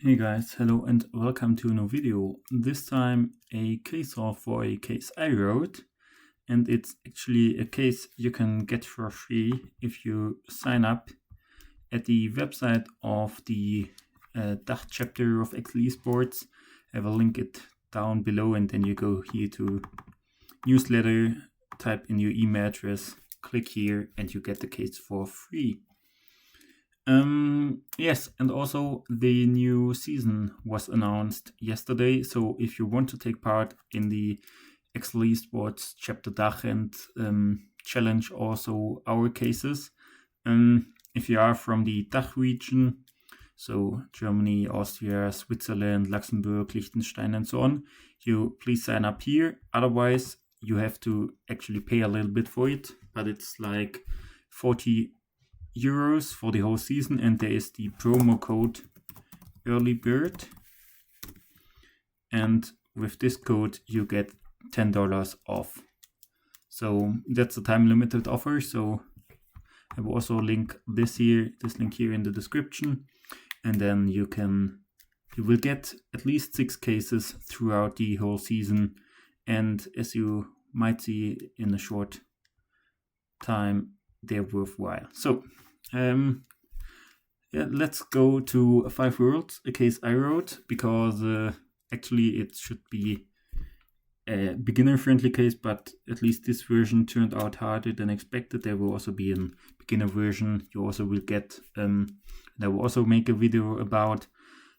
Hey guys, hello and welcome to a new video. This time a case solve for a case I wrote, and it's actually a case you can get for free if you sign up at the website of the DACH-Chapter of Excel Esports. I will link it down below, and then you go here to newsletter, type in your email address, click here, and you get the case for free. Yes, and also the new season was announced yesterday. So if you want to take part in the Excel Esports Chapter DACH and challenge also our cases, if you are from the DACH region, so Germany, Austria, Switzerland, Luxembourg, Liechtenstein, and so on, you please sign up here. Otherwise, you have to actually pay a little bit for it, but it's like 40 euros for the whole season, and there is the promo code early bird, and with this code you get $10 off. So that's a time limited offer, so I will also link this link here in the description, and then you will get at least 6 cases throughout the whole season, and as you might see in a short time, they're worthwhile. So let's go to 5 words, a case I wrote, because actually it should be a beginner-friendly case, but at least this version turned out harder than expected. There will also be a beginner version you also will get, and I will also make a video about.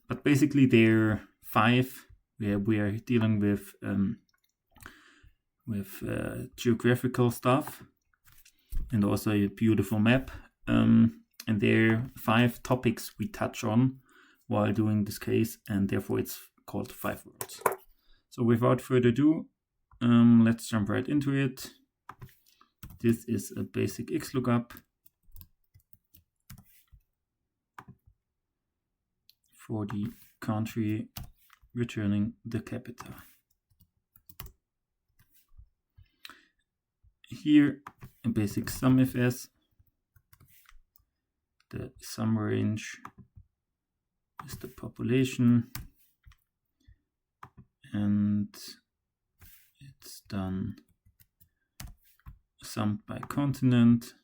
But basically there are 5 where we are dealing with geographical stuff and also a beautiful map. And there are 5 topics we touch on while doing this case, and therefore it's called 5 words. So without further ado, let's jump right into it. This is a basic XLOOKUP for the country returning the capita. Here, a basic SUMIFS. The sum range is the population, and it's done summed by continent.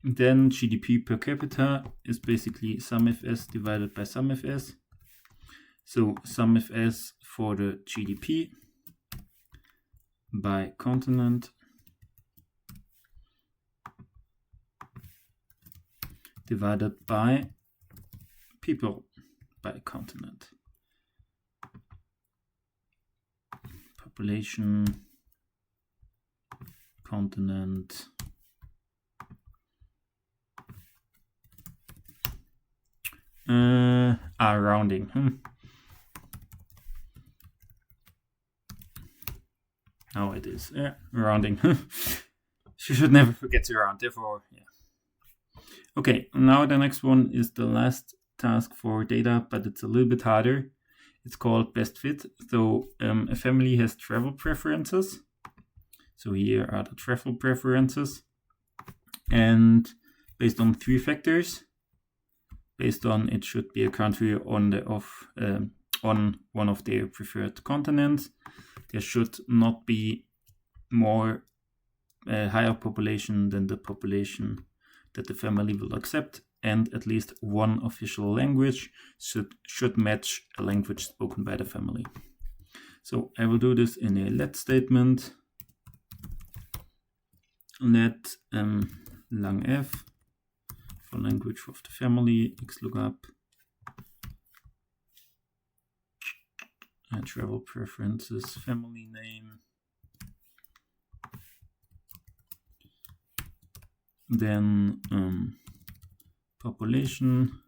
Then GDP per capita is basically SUMIFS divided by SUMIFS. So SUMIFS for the GDP by continent divided by people by continent. Population, continent, rounding. Now it is rounding. You should never forget to round, therefore, yeah. Okay, now the next one is the last task for data, but it's a little bit harder. It's called best fit. So a family has travel preferences. So here are the travel preferences, and based on 3 factors. Based on it should be a country on one of their preferred continents. There should not be more higher population than the population that the family will accept, and at least one official language should match a language spoken by the family. So I will do this in a let statement. Let lang f for language of the family, XLOOKUP, travel preferences, family name, then population.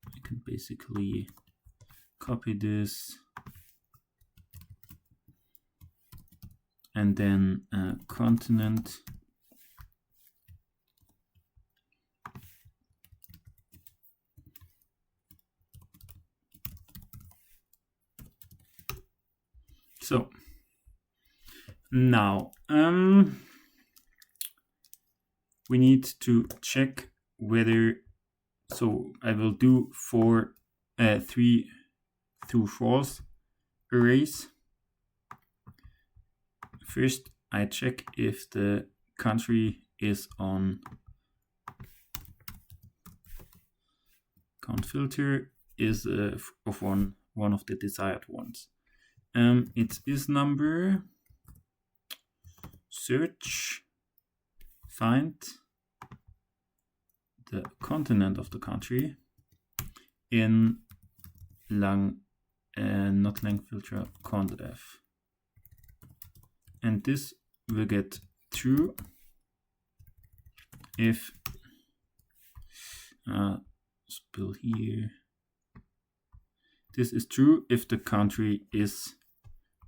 I can basically copy this, and then continent, so now we need to check whether, so I will do 3 true false arrays. First, I check if the country is on count filter is of one of the desired ones. It is number, search, find the continent of the country in not lang filter conf, and this will get true if spill here. This is true if the country is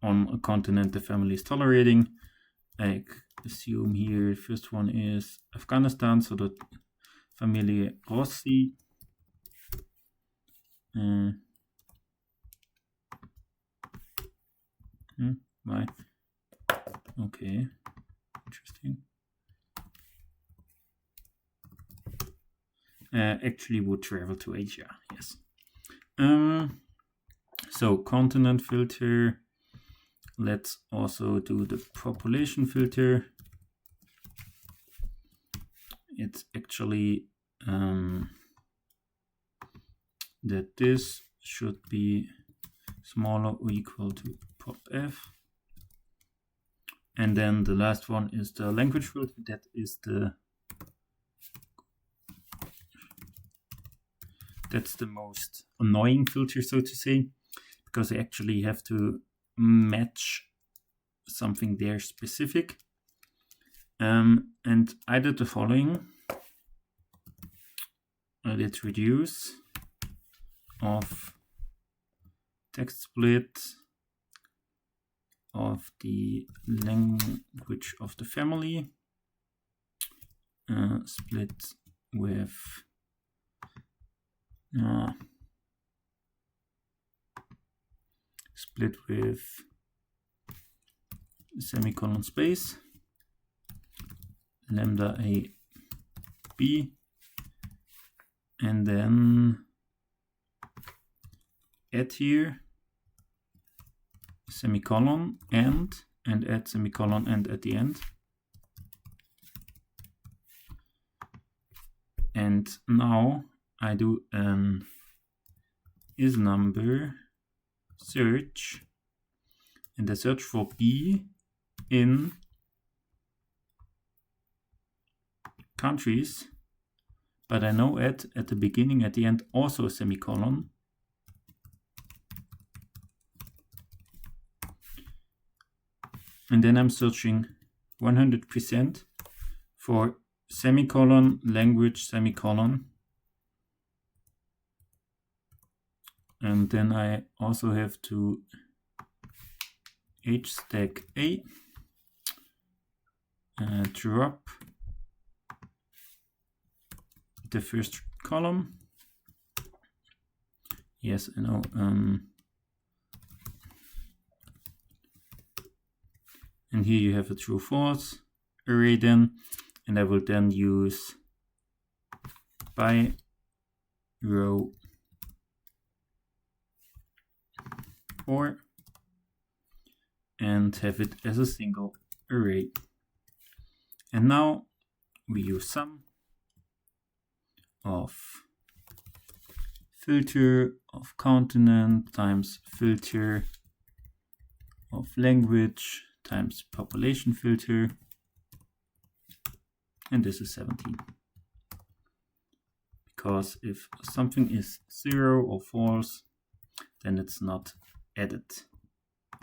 on a continent the family is tolerating. I assume here first one is Afghanistan, so the Familie Rossi. Why? Okay, interesting. Actually would travel to Asia, yes. So continent filter, let's also do the population filter. It's actually that this should be smaller or equal to pop f. And then the last one is the language filter. That is that's the most annoying filter, so to say, because I actually have to match something there specific. And I did the following. I did reduce of text split of the language of the family, split with semicolon space, lambda a b, and then add here semicolon and add semicolon and at the end. And now I do an is number search, and I search for b in countries, but I know at the beginning, at the end, also a semicolon. And then I'm searching 100% for semicolon, language, semicolon. And then I also have to hstack a, drop the first column. Yes, I know. And here you have a true false array then, and I will then use by row 4 and have it as a single array. And now we use sum of filter of continent times filter of language times population filter, and this is 17. Because if something is 0 or false, then it's not added,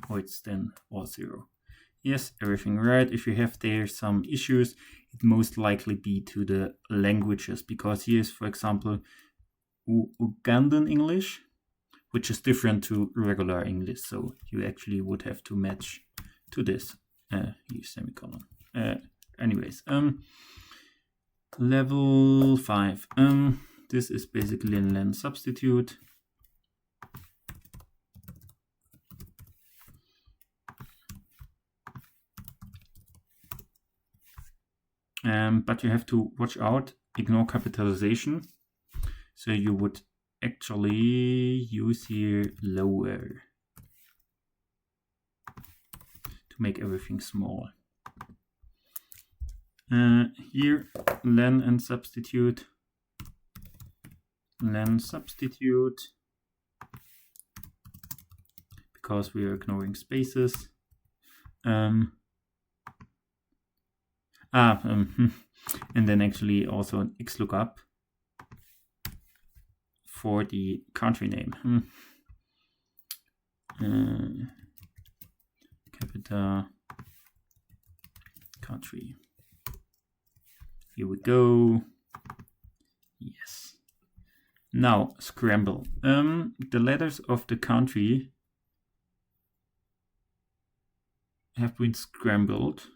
or it's then all 0. Yes, everything right. If you have there some issues, it most likely be to the languages, because here's, for example, Ugandan English, which is different to regular English, so you actually would have to match to this semicolon. Anyways, level 5. This is basically a len substitute. But you have to watch out ignore capitalization. So you would actually use here lower to make everything small. Here len and substitute. Len substitute, because we are ignoring spaces. And then actually also an xlookup for the country name. Capital country. Here we go. Yes. Now scramble. The letters of the country have been scrambled,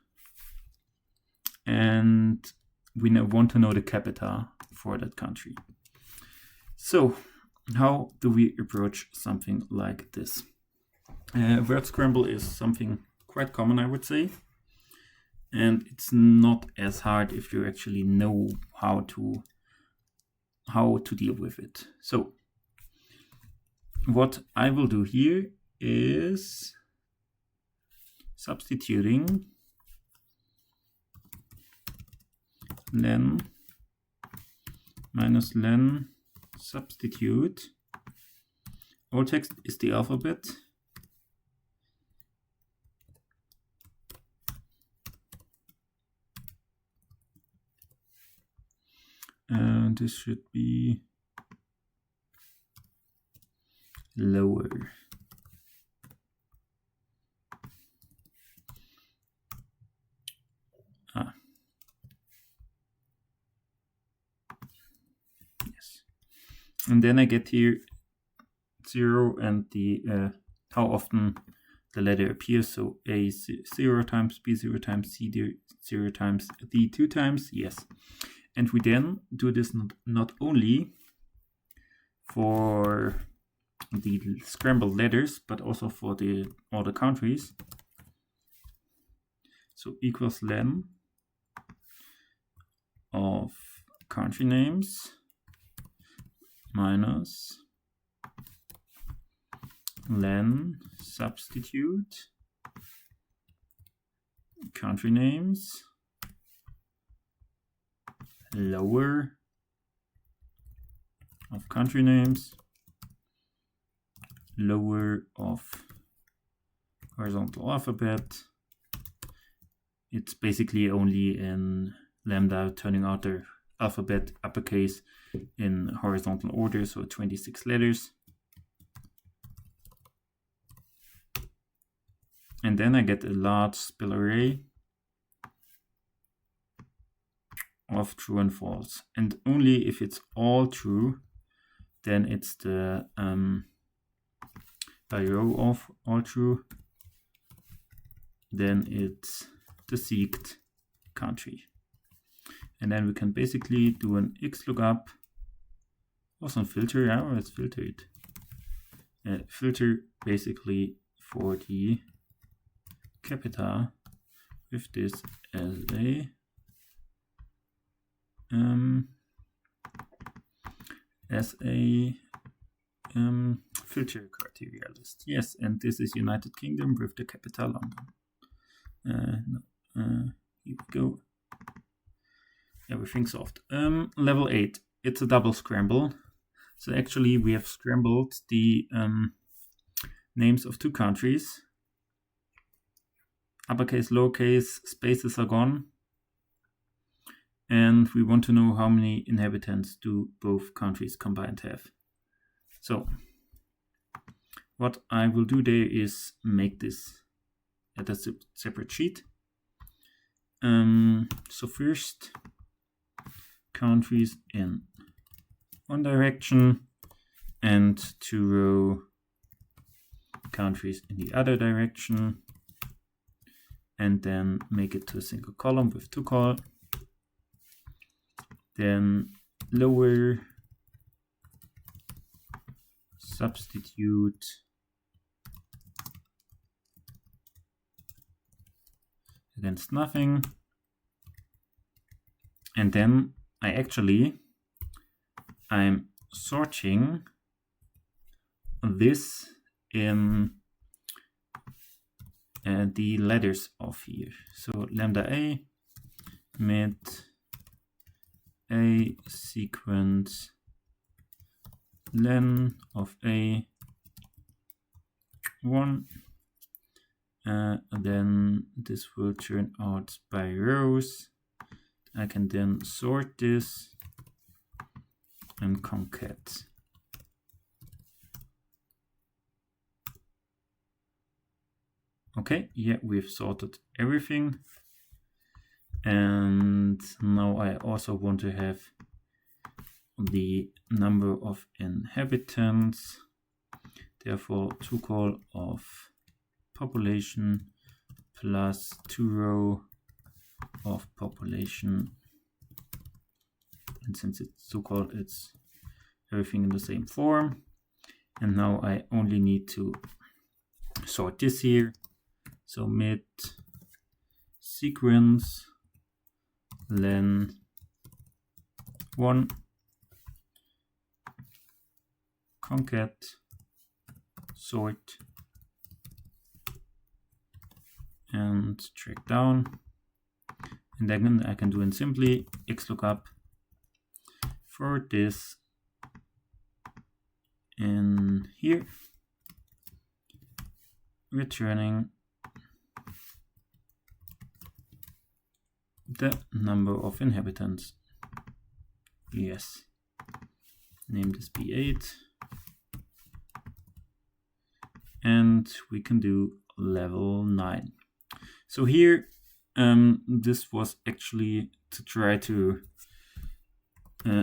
and we want to know the capital for that country. So how do we approach something like this? Word scramble is something quite common, I would say, and it's not as hard if you actually know how to deal with it. So what I will do here is substituting len minus len substitute. Alt text is the alphabet. And this should be lower. Yes. And then I get here 0 and the how often the letter appears. So A 0 times, B 0 times, C 0 times, D 2 times. Yes. And we then do this not only for the scrambled letters, but also for all the countries. So equals len of country names minus len substitute country names lower of country names lower of horizontal alphabet. It's basically only in lambda turning out the alphabet uppercase in horizontal order, so 26 letters. And then I get a large spell array of true and false. And only if it's all true, then it's the by row of all true, then it's the seeked country. And then we can basically do an xlookup, also filter. Yeah, let's filter it. Filter basically for the capital with this as a filter criteria list. Yes, and this is United Kingdom with the capital London. Here we go. Everything solved. Level 8. It's a double scramble. So actually we have scrambled the names of two countries. Uppercase, lowercase, spaces are gone. And we want to know how many inhabitants do both countries combined have. So what I will do there is make this at a separate sheet. So first, countries in one direction and 2 row countries in the other direction, and then make it to a single column with 2 columns. Then lower substitute against nothing, and then I'm sorting this in the letters of here. So lambda a mid a sequence len of a 1. Then this will turn out by rows. I can then sort this and concat. Okay, yeah, we've sorted everything. And now I also want to have the number of inhabitants. Therefore, to-call of population plus 2 row of population. And since it's to-call, it's everything in the same form. And now I only need to sort this here. So mid sequence len 1 concat sort and track down, and then I can do it simply xlookup for this in here, returning the number of inhabitants. Yes, name this B8, and we can do level 9. So here, this was actually to try to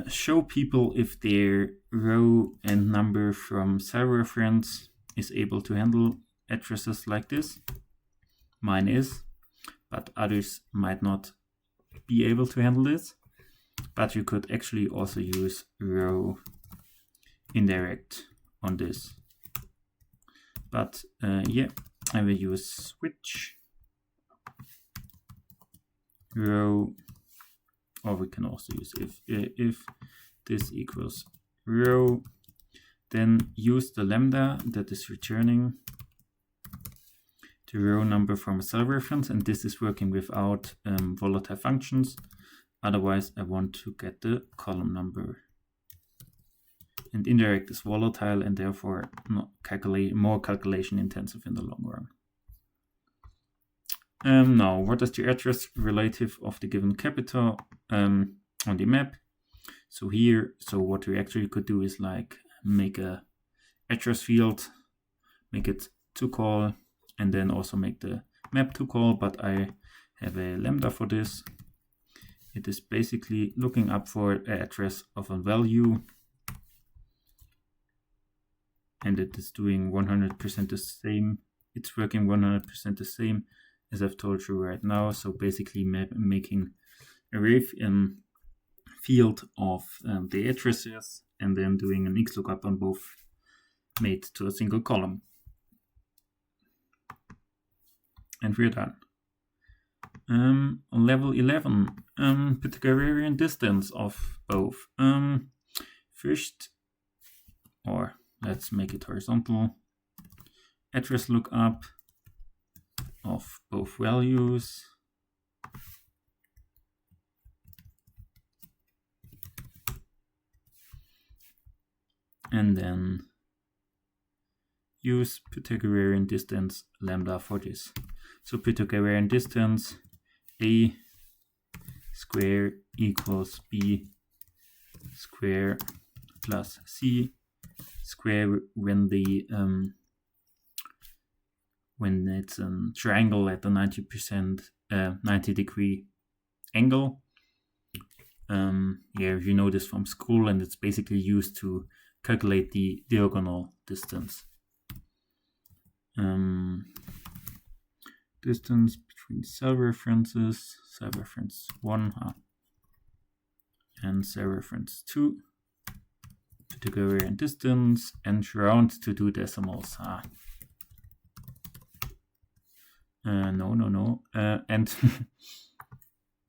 show people if their row and number from cell reference is able to handle addresses like this. Mine is, but others might not be able to handle this. But you could actually also use row indirect on this. But yeah, I will use switch row, or we can also use if this equals row, then use the lambda that is returning the row number from a cell reference, and this is working without volatile functions. Otherwise, I want to get the column number. And indirect is volatile and therefore not more calculation intensive in the long run. Now, what is the address relative of the given capital on the map? So here, what we actually could do is like make a address field, make it to call, and then also make the map to call, but I have a lambda for this. It is basically looking up for an address of a value, and it is doing 100% the same. It's working 100% the same as I've told you right now. So basically making a array field of the addresses and then doing an xlookup on both made to a single column. And we're done. On level 11, Pythagorean distance of both. First, or let's make it horizontal, address lookup of both values. And then use Pythagorean distance lambda for this. So Pythagorean distance a square equals b square plus c square when it's a triangle at a 90 degree angle. Yeah, you know this from school, and it's basically used to calculate the diagonal distance. Distance between cell references, cell reference 1 and cell reference 2. Pythagorean distance and round to do decimals. No. And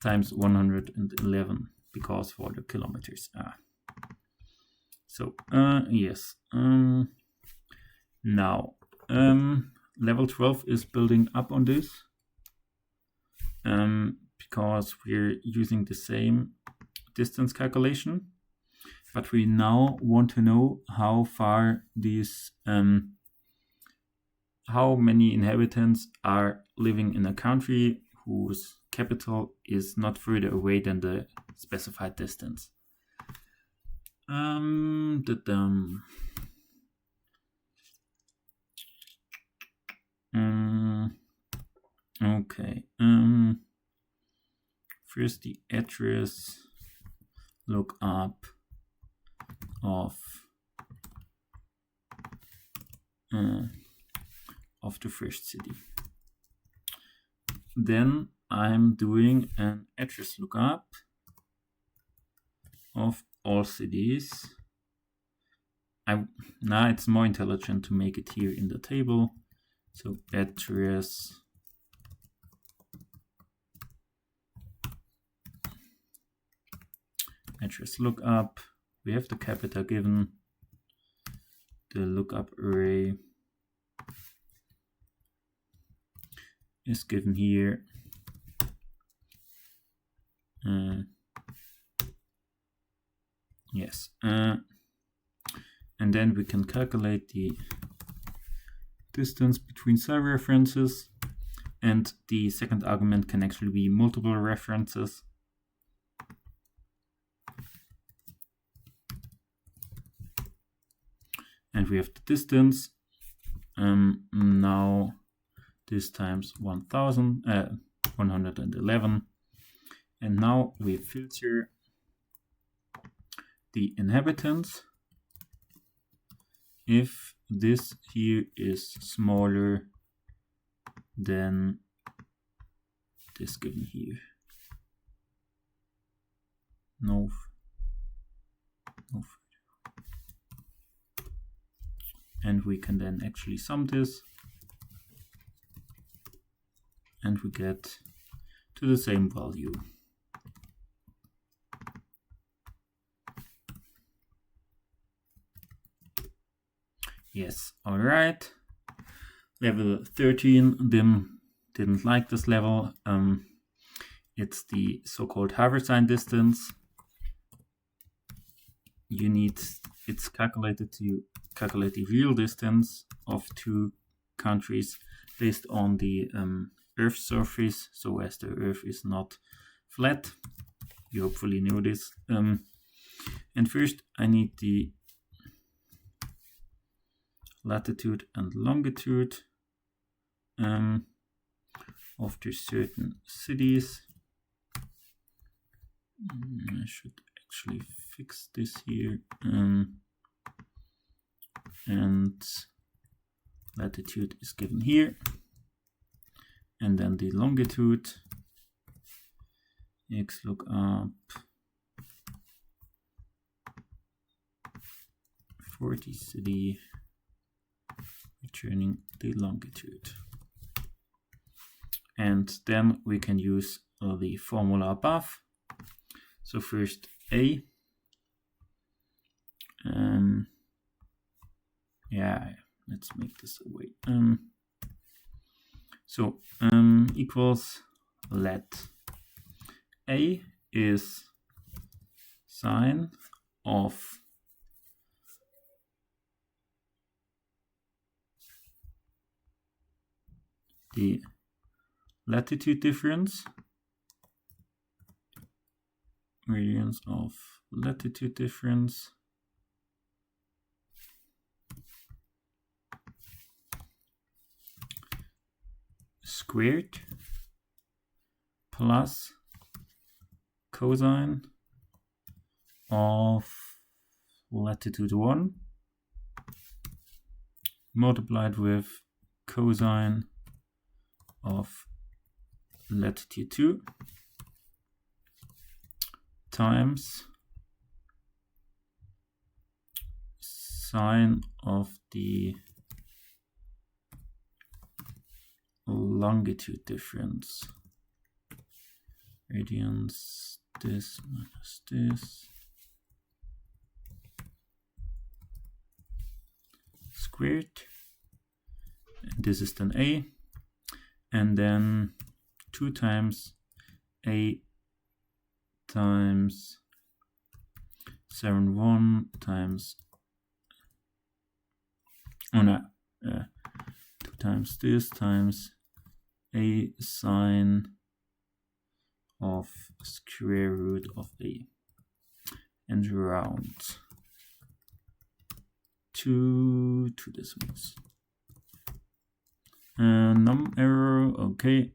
times 111 because for the kilometers. So yes. Now level 12 is building up on this because we're using the same distance calculation, but we now want to know how far these how many inhabitants are living in a country whose capital is not further away than the specified distance. Okay. First the address lookup of the first city. Then I'm doing an address lookup of all cities. Now it's more intelligent to make it here in the table. So address lookup. We have the capita given. The lookup array is given here. Yes. And then we can calculate the distance between cell references, and the second argument can actually be multiple references. And we have the distance. Now this times 111. And now we filter the inhabitants if this here is smaller than this given here. No. And we can then actually sum this, and we get to the same value. Yes, all right. Level 13 didn't like this level. It's the so-called Haversine distance. It's calculated to calculate the real distance of two countries based on the Earth surface, so as the Earth is not flat. You hopefully know this. And first I need the latitude and longitude of the certain cities. I should actually fix this here. And latitude is given here, and then the longitude x lookup 40 city, returning the longitude. And then we can use the formula above. So first A. Yeah, let's make this away. Equals let A is sine of the latitude difference, variance of latitude difference, squared plus cosine of latitude 1 multiplied with cosine of latitude 2 times sine of the longitude difference, radians this minus this squared. And this is then a, and then 2 times a times 7.1 times 2 times this times a sine of square root of a, and round to 2 decimals. Num error, okay.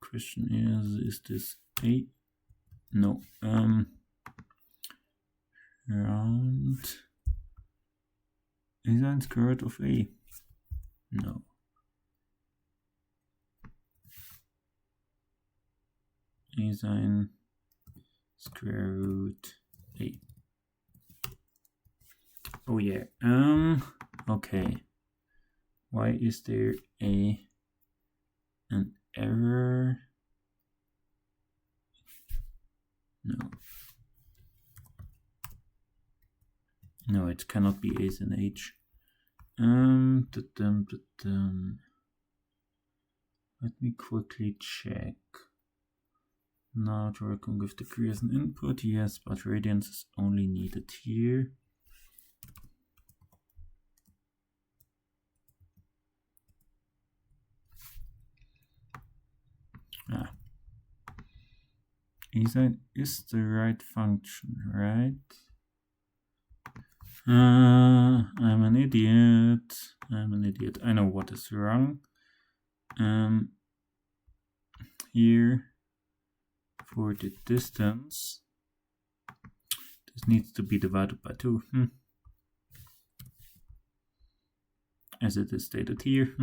Question is this a? No. Round is that square root of a? No. A sine square root a. Oh yeah. Okay. Why is there an error? No, it cannot be A and H. Let me quickly check. Not working with degree as an input, yes, but radians is only needed here. A is the right function, right? I'm an idiot. I know what is wrong. Here for the distance, this needs to be divided by 2. As it is stated here.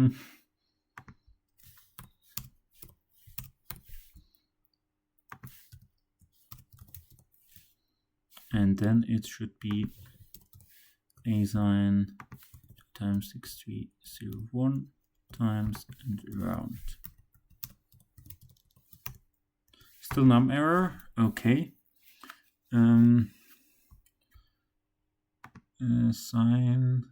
And then it should be a sine times 6301 times and round. Still num error, okay. Sine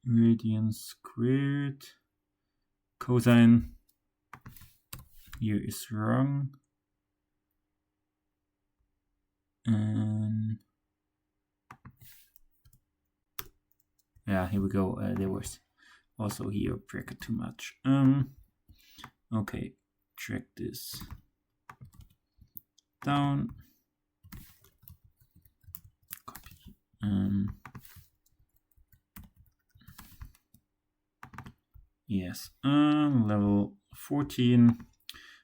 radian squared, cosine here is wrong. Yeah, here we go. There was also here bracket too much. Okay, drag this down. Copy. Yes. Level 14.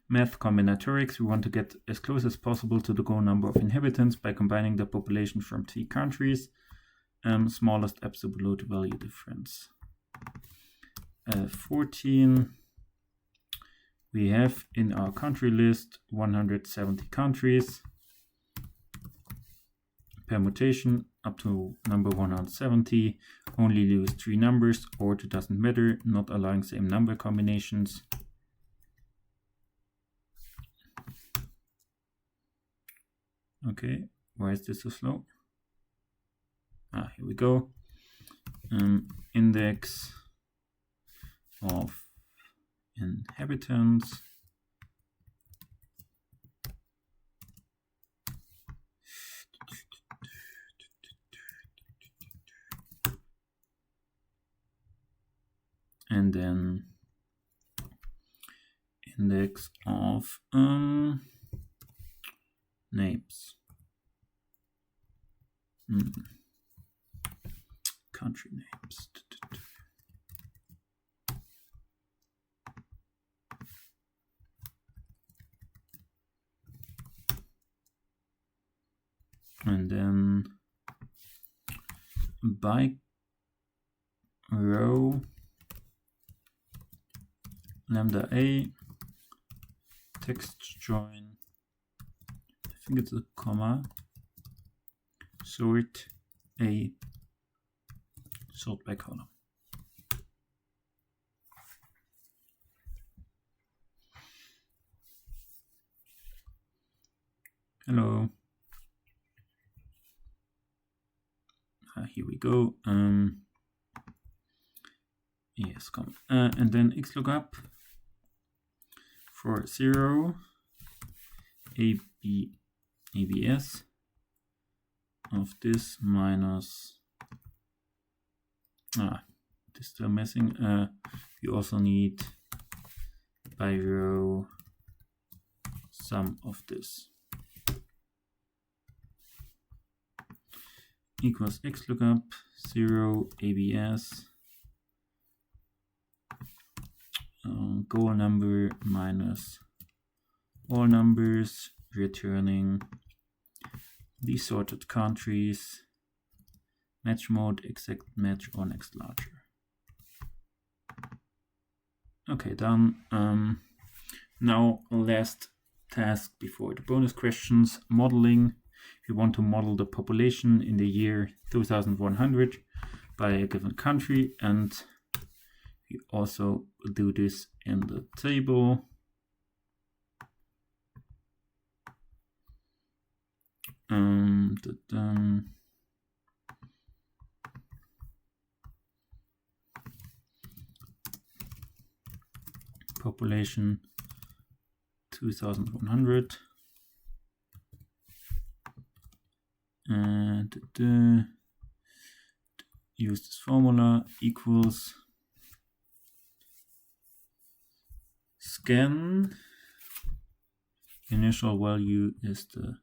Math combinatorics. We want to get as close as possible to the goal number of inhabitants by combining the population from 3 countries. Smallest absolute value difference. 14. We have in our country list 170 countries. Permutation up to number 170. Only use 3 numbers, or it doesn't matter, not allowing same number combinations. Okay, why is this so slow? Here we go. Index of inhabitants. And then index of names. Country names. And then by row lambda a text join, I think it's a comma, sort a, sort by column. Hello. Here we go. Yes, come. And then xlookup for 0 ABS of this minus this still missing. You also need by row sum of this equals xlookup 0 ABS goal number minus all numbers returning the sorted countries, match mode, exact match, or next larger. Okay, done. Now last task before the bonus questions, modeling. You want to model the population in the year 2100 by a given country, and you also do this in the table. Population 2100 and use this formula equals scan. Initial value is the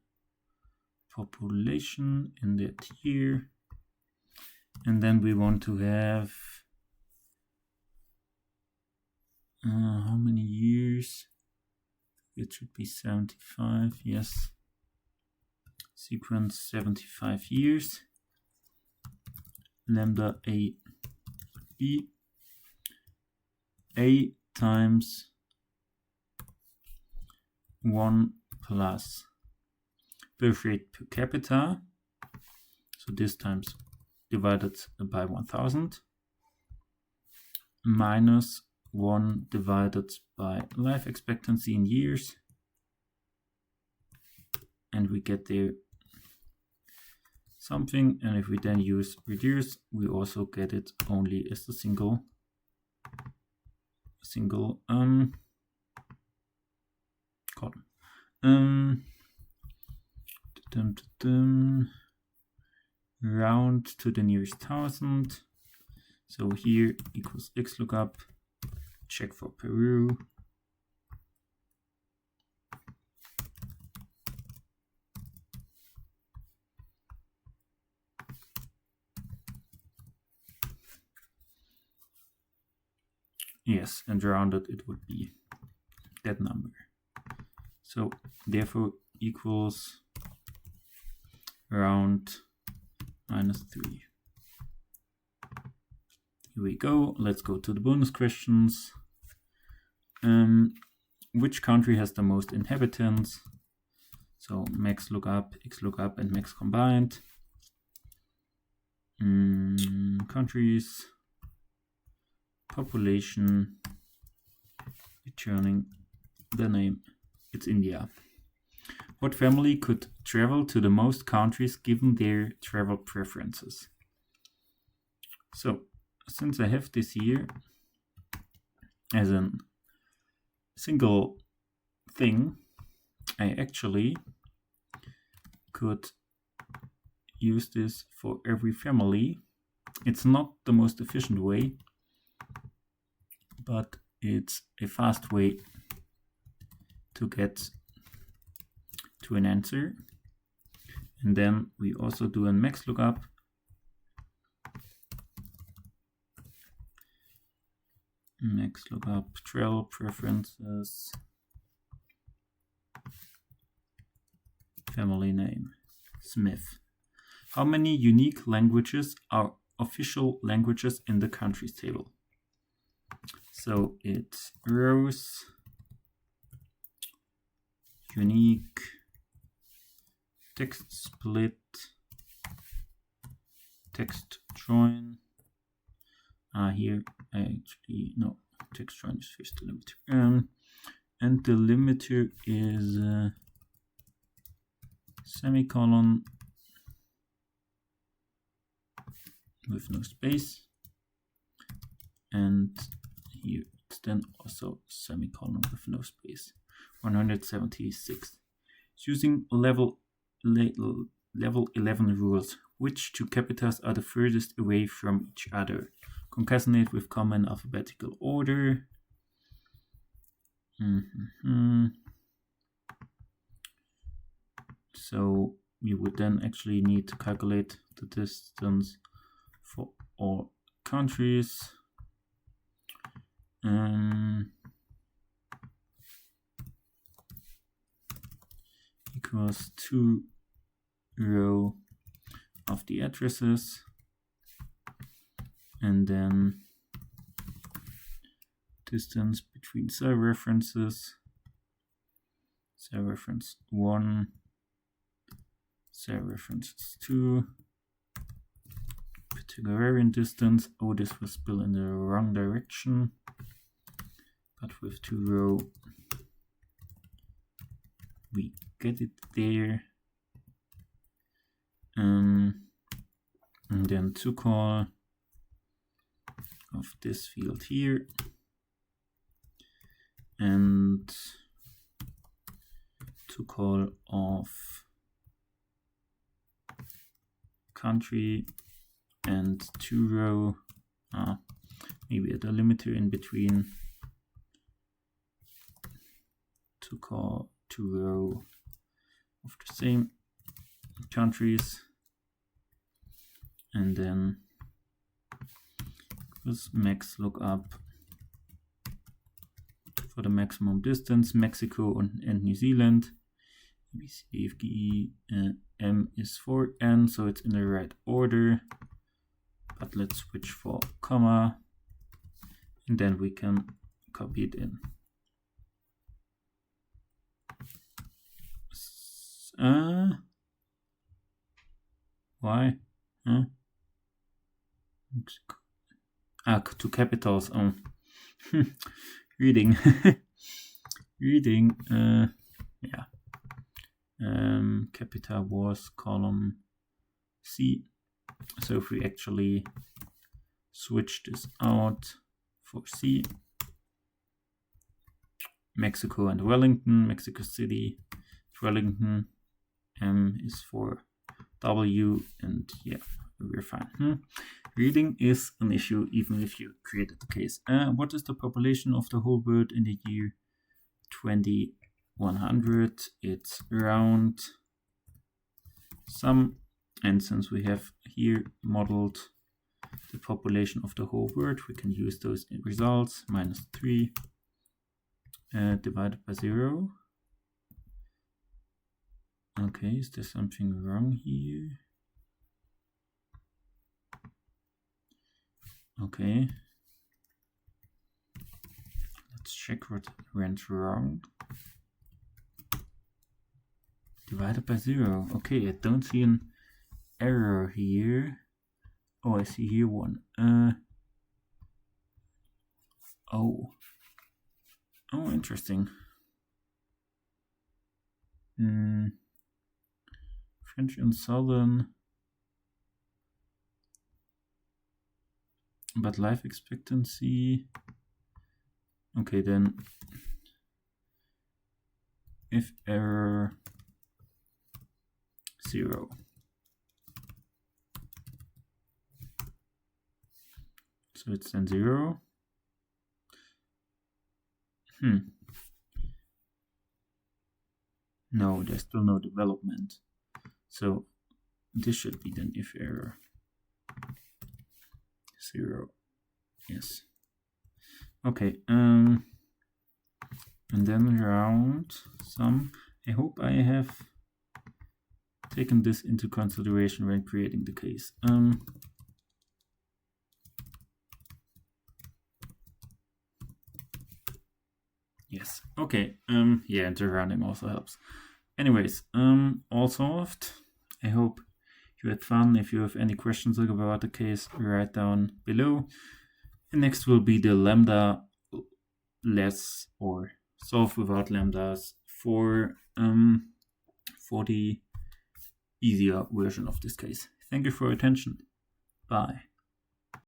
population in that year, and then we want to have how many years? It should be 75. Yes, sequence 75 years. Lambda a b a times 1 plus birth rate per capita, so this times divided by 1000, minus 1 divided by life expectancy in years, and we get there something, and if we then use reduce, we also get it only as the single column. Round to the nearest 1000. So here equals xlookup, check for Peru. Yes, and rounded it would be that number. So therefore equals round -3. Here we go. Let's go to the bonus questions. Which country has the most inhabitants? So max lookup, xlookup, and max combined. Countries, population, returning the name. It's India. What family could travel to the most countries given their travel preferences? So, since I have this here as a single thing, I actually could use this for every family. It's not the most efficient way, but it's a fast way to get to an answer. And then we also do a max lookup. Max lookup, travel preferences, family name, Smith. How many unique languages are official languages in the countries table? So it's rows, unique, text split, text join. Here actually no, text join is first the limiter, and the limiter is semicolon with no space, and here it's then also semicolon with no space. 176. It's using level 11 rules. Which two capitals are the furthest away from each other? Concatenate with comma in alphabetical order. So we would then actually need to calculate the distance for all countries. Equals 2 row of the addresses, and then distance between cell references, cell reference 1, cell references 2, Pythagorean distance. Oh, this was spelled in the wrong direction, but with 2 row we get it there. And then to call of this field here, and to call of country and 2 row, maybe a delimiter in between, to call 2 row of the same countries, and then max lookup for the maximum distance, Mexico and New Zealand. ABCDFGE, M is for N, so it's in the right order, but let's switch for comma, and then we can copy it in. Why? To capitals. Oh, reading. Reading. Yeah. Capital was column C. So if we actually switch this out for C, Mexico and Wellington, Mexico City, Wellington, M is for W, and yeah, we're fine. Reading is an issue even if you created the case. What is the population of the whole world in the year 2100? It's around some, and since we have here modeled the population of the whole world, we can use those results. -3 divided by 0. Okay, is there something wrong here? Okay. Let's check what went wrong. Divided by 0. Okay, I don't see an error here. Oh, I see here one. Oh, interesting. French and Southern, but life expectancy. Okay, then if error 0. So it's then 0. No, there's still no development. So this should be then if error 0. Yes. Okay. And then round sum. I hope I have taken this into consideration when creating the case. Yes. Okay. Yeah, the rounding also helps. Anyways, all solved. I hope you had fun. If you have any questions about the case, write down below. And next will be the lambda less or solve without lambdas for the easier version of this case. Thank you for your attention. Bye.